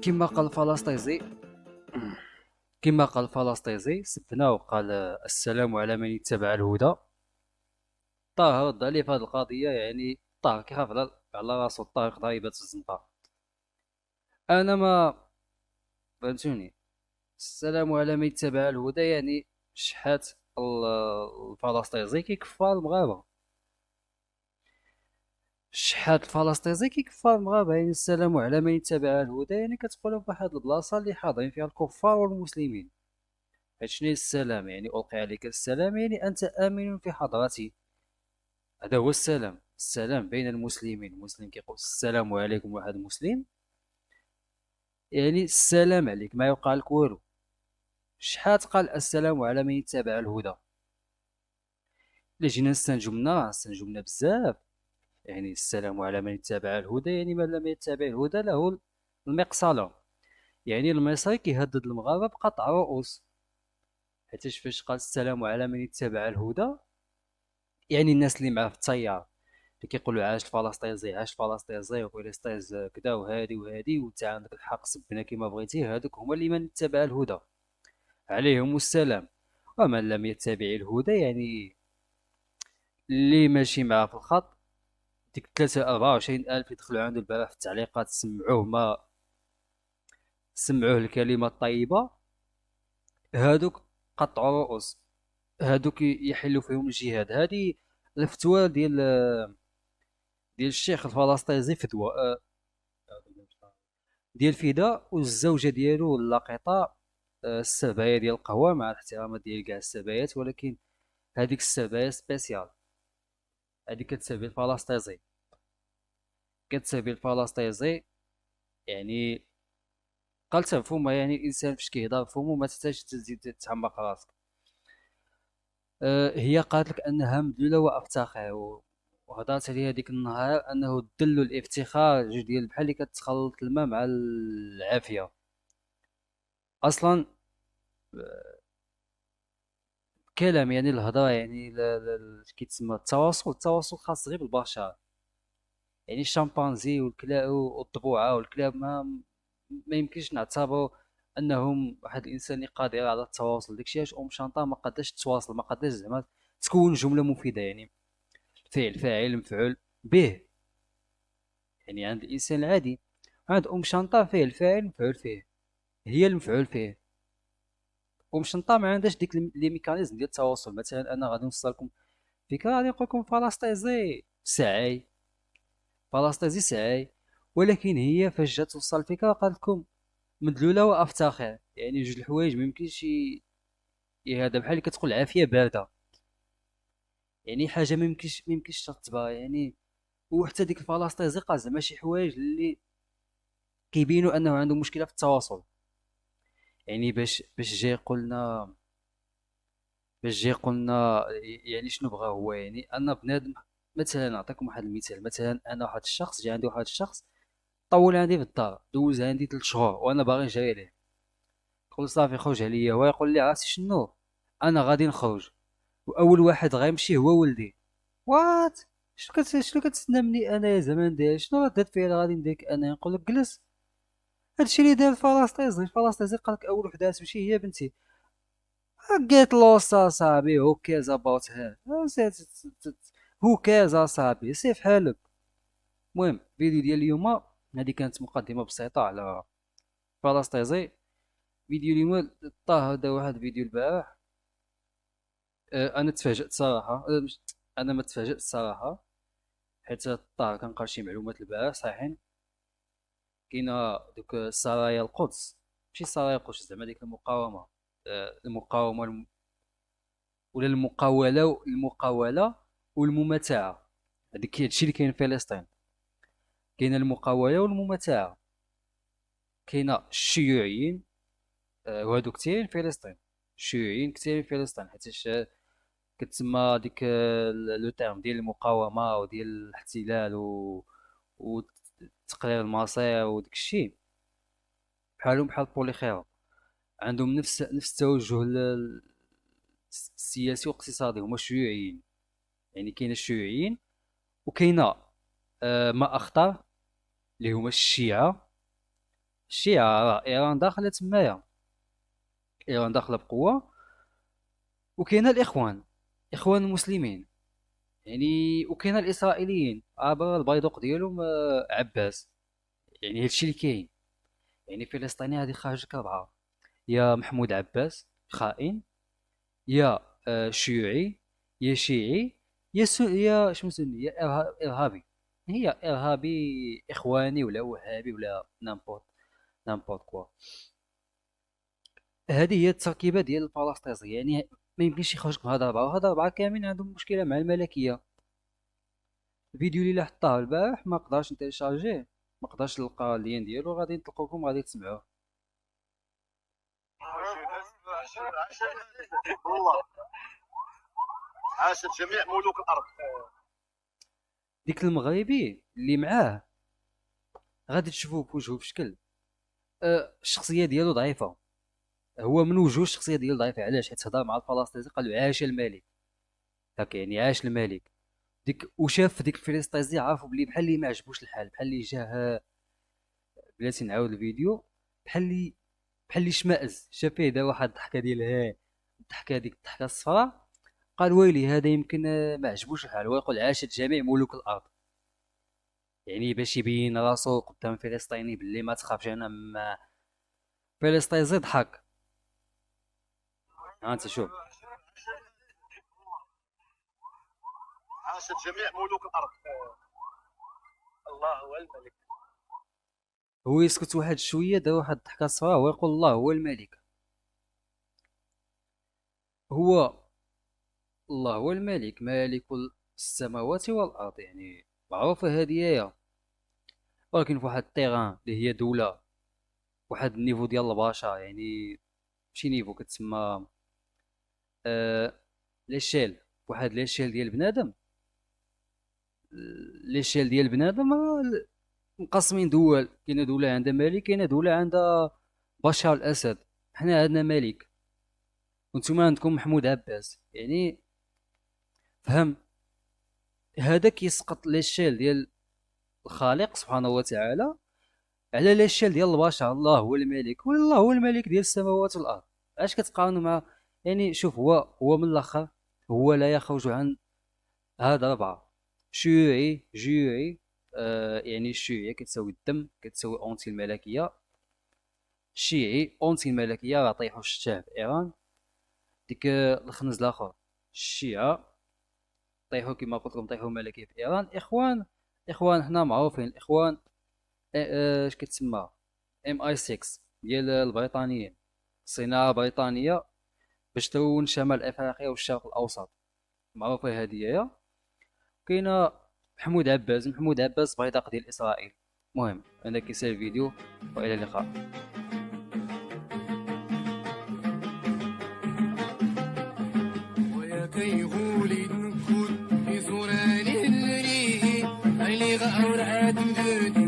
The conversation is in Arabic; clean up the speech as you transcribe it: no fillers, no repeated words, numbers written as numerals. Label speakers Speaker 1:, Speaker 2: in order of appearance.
Speaker 1: كما قال فلسطيزي كما قال فلسطيزي سبنا وقال السلام على من اتبع الهدى. طه رد عليه في هذه القضية، يعني طه كيخاف على راسو، طه يقدر يبات في الزنقة. أنا ما فهمتوني. السلام على من اتبع الهدى يعني شحات الفلسطيزي كيكفر المغاربة. شحات الفلسطيزي كيكفر المغاربة، يعني السلام على من اتبع الهدى يعني كتقولها في واحد البلاصة اللي حاضرين فيها الكفار والمسلمين. حيت شنو هي السلام؟ يعني ألقي عليك السلام يعني أنت آمن في حضرتي. هذا هو السلام. السلام بين المسلمين، المسلم كيقول السلام عليكم واحد مسلم، يعني السلام عليك، ما يوقع لك والو. شحال قال السلام على من يتبع الهدى؟ الا جينا نستنجمنا بزاف. يعني السلام على من يتبع الهدى يعني من لم يتبع الهدى له المقصلة. يعني المصري كيهدد المغاربة بقطع رؤوس. حيتاش فاش قال السلام على من يتبع الهدى، يعني الناس اللي معاه في التيار اللي كيقولوا عاش الفلسطيني عاش الفلسطيني وفلسطيز كذا وهادي وهادي وانت عندك الحق سبنا كما بغيتي، هذوك هما اللي من اتبع الهدى عليهم السلام. ومن لم يتبع الهدى يعني اللي ماشي معاه في الخط، ديك 24 ألف يدخلوا عنده البارح في التعليقات سمعوه الكلمة الطيبة، هادوك قطعوا رؤوس، هادوك يحلوا فيهم الجهاد. هذه الفتوى ديال الشيخ الفلسطيني فتوى ديال فدا، والزوجه ديالو اللاقطه السبايه ديال القهوه، مع الاحترام ديال كاع السبايات، ولكن هذيك السبايه سبيسيال. هذيك كتسبي الفلسطيزي، كتسبي الفلسطيزي. يعني قالتها فما، يعني الانسان فاش كيهضر فمو ما تحتاج تزيد تعمق راسك. هي قالت لك انها مدلوله وافتخر وهضرت عليها ديك النهار انه دلو الافتخار جوج ديال بحال اللي كتخلط الماء مع العافيه. اصلا كلام يعني الهضره، يعني كيتسمى التواصل خاص غير بالبشر. يعني الشمبانزي والكلاب والضبوعه والكلاب ما يمكنش نعتبروا انهم واحد الانسان اللي قادر على التواصل. داكشي علاش ام شانطه ما قداش تواصل، ما قداش زعما تكون جمله مفيده. يعني فعل فاعل مفعول به، يعني عند الانسان العادي. عند ام شانطه فعل فاعل مفعول فيه، هي المفعول فيه. ام شنطه ما عندهاش ديك لي ميكانيزم ديال التواصل. مثلا انا غادي نوصل لكم فكره، غادي نقول لكم فلسطيزي ساعي، فلسطيزي ساعي، ولكن هي فاش جات توصل الفكره قالت لكم مدلوله وافتخر. يعني جوج الحوايج ما يمكنش هذا بحال اللي كتقول عافيه بارده، يعني حاجه ما يمكنش ترتبها. يعني وحتى ديك الفلسطيزي قال زعما شي حوايج اللي كيبينوا انه عنده مشكله في التواصل. يعني باش جي قلنا يعني شنو بغا هو، يعني ان بنادم. مثلا نعطيكم واحد المثال، مثلا انا واحد الشخص جا عندي، واحد الشخص طول عندي في الدار، دوز عندي 3 شهور وانا باغي نجري عليه. قول صافي خرج عليا، هو يقول لي عرفتي شنو، انا غادي نخرج واول واحد غيمشي هو ولدي. وات؟ شنو كتسنى مني انا يا زمان؟ داير شنو ردات فعل غادي نديك انا؟ نقول لك جلس. هادشي اللي دار الفلسطيني قال لك اول وحده تمشي هي بنتي. get lost اصاحبي. who cares about her؟ who cares اصاحبي؟ سير في حالك. المهم الفيديو ديال اليوم هذه كانت مقدمه بسيطه على فلسطيزي. فيديو اليوم طه هذا واحد فيديو البارح. انا تفاجأت صراحه. انا ما تفاجأت الصراحه، حيت طه كنقرا شي معلومات البارح صحيحين. كاينه دوك سرايا القدس، ماشي سرايا القدس، زعما ديك المقاومه. المقاومه ولا المقاوله والمماتعه. هذيك هادشي اللي كاين في فلسطين. كاينه المقاوله والمماتعه. كاينه الشيوعيين، وهادو كثيرين في فلسطين. الشيوعيين كثيرين في فلسطين، حيتاش كتسمى ديك لو تيرم ديال المقاومه وديال الاحتلال وتقرير المصير وداك الشيء. بحالهم بحال بوليخيرو، عندهم نفس التوجه السياسي والاقتصادي، هما الشيوعيين. يعني كاين الشيوعيين وكاينه ما اخطر اللي هما الشيعة. الشيعة راه ايران داخله تمايا، ايران داخله بقوه. وكاين الاخوان، اخوان المسلمين يعني. وكاين الاسرائيليين عبر البيدق ديالهم عباس. يعني هادشي اللي كاين. يعني فلسطيني هذه خرجت ربعه: يا محمود عباس خائن، يا شيوعي، يا شيعي، يا شنو سمي، يا ارهابي. هي ارهابي اخواني ولا وهابي ولا نامبورت، نامبورت كوا. هذه هي التركيبه ديال الفلسطيني يعني. ما يمكنش يخرجك من هاد الاربعه، وهاد الاربعه كاملين عندهم مشكله مع الملكيه. الفيديو اللي حطاه البارح ما قدرش نتيليشارجيه، ما قدرش نلقى اللين ديالو، غادي نطلقوا لكم غادي تسمعوه. والله عاشت جميع ملوك الارض. ديك المغربي اللي معاه غادي تشوفوه بوجهه في شكل الشخصيه ديالو ضعيفه. هو من وجوه الشخصيه ديالو ضعيفه. علاش؟ حيت هضر مع الفلسطيني قال له عاش الملك. هاك يعني عاش الملك. ديك وشاف ديك الفلسطيني عارفو بلي بحال اللي ما عجبوش الحال، بحال اللي جاه. بلاتي نعاود الفيديو. بحال اللي بحال اللي شمئز، شاف فيه دار واحد الضحكه ديال ها، الضحكه ديك الضحكه الصفراء. قال ويلي هذا يمكن ما عجبوش الحال. هو يقول عاشت جميع ملوك الارض، يعني باش يبين راسو قدام فلسطيني باللي ما تخافش انا ما. فلسطين زيد ضحك. ها انت شوف. عاشت جميع ملوك الارض. الله هو الملك. هو يسكت واحد شويه، دار واحد الضحكه صفراء ويقول الله هو الملك. هو الله هو الملك، مالك السماوات والارض، يعني معروفه هذه هي. ولكن في واحد التيغان اللي هي دوله، واحد النيفو ديال البشر يعني. ماشي نيفو كتسمى ليشيل. واحد ليشيل ديال بنادم. ليشيل ديال بنادم مقسمين دول. كاينه دوله عندها ملك، كاينه دوله عندها بشار الاسد. حنا عندنا ملك، وانتم عندكم محمود عباس يعني. فهم. هذاك يسقط ليشيل ديال الخالق سبحانه وتعالى على ليشيل ديال البشر. الله هو الملك، والله هو الملك ديال السماوات والارض. اش كتقارنوا مع؟ يعني شوف، هو من الاخر هو لا يخرج عن هذا ربعه: شيوعي، جيوعي. يعني الشيوعيه كتساوي الدم، كتساوي اونتي الملكيه. الشيعي اونتي الملكيه، راه طيحوا الشتاه في ايران. ديك الخنز الاخر الشيعه طيحوا كما قلت لكم، طيحوا الملكيه في ايران. اخوان، اخوان حنا معروفين الاخوان. اش كتسمى؟ ام اي 6 ديال البريطانيين، صناعه بريطانيه باش تكون شمال افريقيا والشرق الاوسط. معروفه هذه هي. كاينه محمود عباس. محمود عباس بيدق ديال اسرائيل. المهم انا كيسال الفيديو، والى اللقاء.
Speaker 2: ويا كيغولي نكون في زوراني اللي غاور عاد مدود